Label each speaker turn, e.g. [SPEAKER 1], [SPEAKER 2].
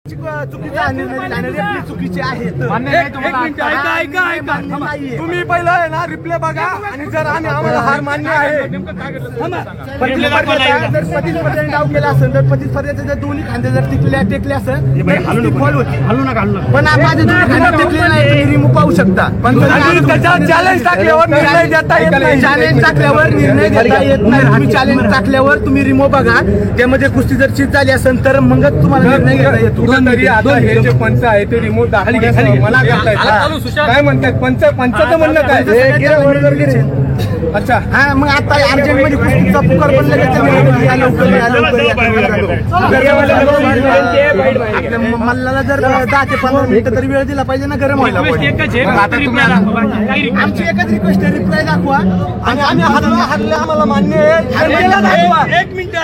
[SPEAKER 1] चुकीचा निर्णय जाणारे चुकीचे आहेत.
[SPEAKER 2] तुम्ही पहिलं आहे ना रिप्ले बघा आणि जर आम्हाला हार मान्य आहे
[SPEAKER 1] पतीपर्यंत डाव केला असेल तर पतीपर्यंत जर दोन्ही खांदे जर टेकले असेल फॉल होती पण माझे दोन्ही खांदे टेकले नाही तुम्ही रिमूव्ह पाहू शकता. पण
[SPEAKER 2] चॅलेंज टाकल्यावर निर्णय देता येत नाही.
[SPEAKER 1] चॅलेंज टाकल्यावर निर्णय देता येत नाही. तुम्ही चॅलेंज टाकल्यावर तुम्ही रिमूव्ह बघा त्यामध्ये कुस्ती जर चित झाली असेल तर मग तुम्हाला निर्णय घेता येतो.
[SPEAKER 2] तरी आता हे जे पंच आहे ते रिमोट दाखवण्यास मला काय म्हणतात पंचाचं म्हणणं काय. अच्छा
[SPEAKER 1] हा मग आता अर्जंट मध्ये कुस्तीचा पुकार पण लगेच मल्लाला जर 10 ते 15 मिनिटं तरी वेळ दिला पाहिजे ना गरम व्हायला पाहिजे. आमची एकच रिक्वेस्ट आहे रिप्लाय दाखवा आणि आम्ही हरले आम्हाला मान्य आहे.
[SPEAKER 3] 1 मिनिट